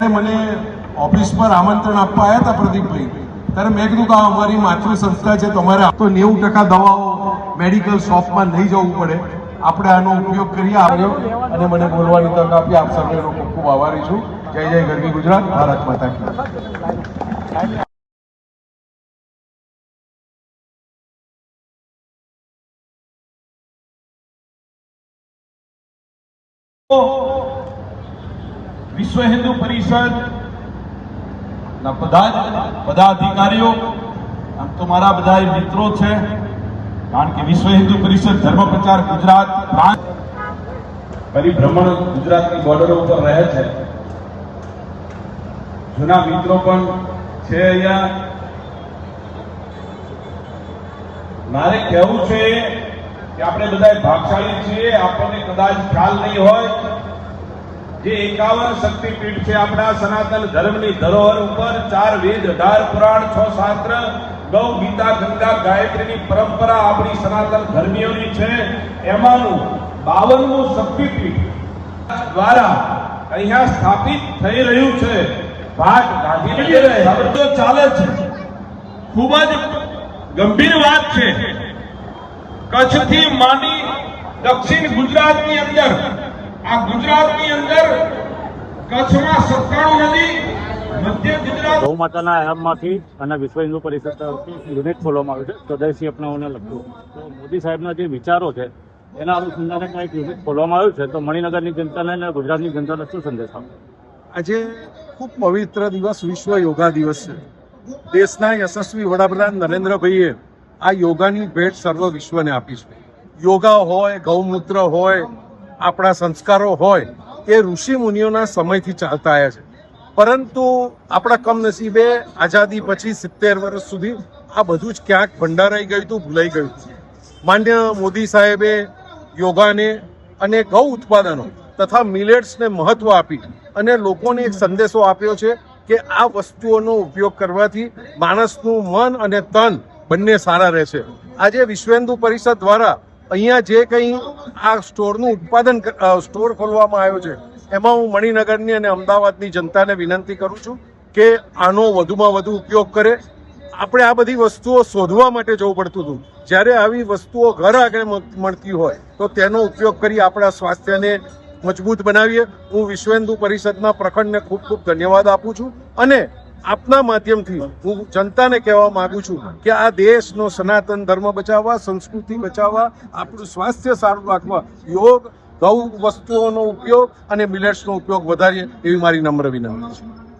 મને ઓફિસ પર આમંત્રણ આપવા આવ્યા હતા પ્રદીપભાઈ, ત્યારે મેં કીધું કે આ અમારી માતૃ સંસ્થા છે, તમારે તો 90% દવાઓ મેડિકલ શોપમાં નહીં જવું પડે, આપણે આનો ઉપયોગ કરીએ આવ્યો અને મને બોલવાની તક આપી. આપ સર્વેનો ખૂબ ખૂબ આભારી છું. જય જય ગરવી ગુજરાત, ભારત માતા કી. વિશ્વ હિન્દુ પરિષદ ના પદાધિકારીઓ, આમ તો મારા બધા મિત્રો છે, કારણ કે વિશ્વ હિન્દુ પરિષદ ધર્મ પ્રચાર ગુજરાત પરિભ્રમણ ગુજરાતની બોર્ડરો ઉપર રહે છે. જૂના મિત્રો પણ છે અહીંયા. મારે કહેવું છે કે આપણે બધા ભાગશાળી છીએ. આપણને કદાચ ખ્યાલ નહીં હોય, જે 51 શક્તિપીઠ છે આપણા સનાતન ધર્મની ધરોહર ઉપર, 4 વેદ, 18 પુરાણ, 6 શાસ્ત્ર, ગૌ, ગીતા, ગંગા, ગાયત્રીની પરંપરા આપણી સનાતન ધર્મીઓની છે. એમાંનું 52મું શક્તિપીઠ દ્વારા અહીંયા સ્થાપિત થઈ રહ્યું છે. ભાગ ગાંધીનગર ચાલે છે. ખૂબ જ ગંભીર વાત છે. કચ્છથી માંડી દક્ષિણ ગુજરાતની અંદર, આ ગુજરાતની અંદર કચ્છમાં 97 નદી, મધ્ય ગુજરાત ગૌ માતાના આયામમાંથી અને વિશ્વ હિન્દુ પરિષદ તરફથી યુનિટ ખોલવામાં આવ્યું છે સ્વદેશી અપનાવવાને લગતું. તો મોદી સાહેબના જે વિચારો છે એના અનુસંધાને કંઈક યુનિટ ખોલવામાં આવ્યું છે. તો મણિનગરની જનતાને અને ગુજરાતની જનતાને શું સંદેશ આપે? આજે ખૂબ પવિત્ર દિવસ, વિશ્વ યોગા દિવસ છે. દેશના યશસ્વી વડાપ્રધાન નરેન્દ્રભાઈએ આ યોગાની ભેટ સર્વ વિશ્વને આપી છે. યોગા હોય, ગૌમૂત્ર હોય, આપણા સંસ્કારો હોય, એ ઋષિ મુનિઓના સમયથી ચાલતા આવ્યા છે. પરંતુ આપણા કમનસીબે આઝાદી પછી 70 વર્ષ સુધી આ બધું જ ક્યાંક ભંડારાઈ ગયું હતું, ભૂલાઈ ગયું. માન્ય મોદી સાહેબે યોગાને અને ગૌ ઉત્પાદનો તથા મિલેટ્સને મહત્વ આપી અને લોકોને એક સંદેશો આપ્યો છે કે આ વસ્તુઓનો ઉપયોગ કરવાથી માણસનું મન અને તન બંને સારા રહેશે. આજે વિશ્વ હિન્દુ પરિષદ દ્વારા અહીંયા જે કંઈ આ સ્ટોરનું સ્ટોર ખોલવામાં આવ્યો છે, એમાં હું મણિનગરની અને અમદાવાદની જનતાને વિનંતી કરું છું કે આનો વધુમાં વધુ ઉપયોગ કરે. આપણે આ બધી વસ્તુઓ શોધવા માટે જવું પડતું હતું. જ્યારે આવી વસ્તુઓ ઘર આગળ મળતી હોય તો તેનો ઉપયોગ કરી આપણા સ્વાસ્થ્યને મજબૂત બનાવીએ. હું વિશ્વ હિન્દુ પરિષદના પ્રખંડને ખૂબ ખૂબ ધન્યવાદ આપું છું અને આપના માધ્યમથી હું જનતાને કહેવા માંગુ છું કે આ દેશનો સનાતન ધર્મ બચાવવા, સંસ્કૃતિ બચાવવા, આપણું સ્વાસ્થ્ય સારું રાખવા યોગ, ગૌ વસ્તુઓનો ઉપયોગ અને મિલેટ્સનો ઉપયોગ વધારીએ એવી મારી નમ્ર વિનંતી છે.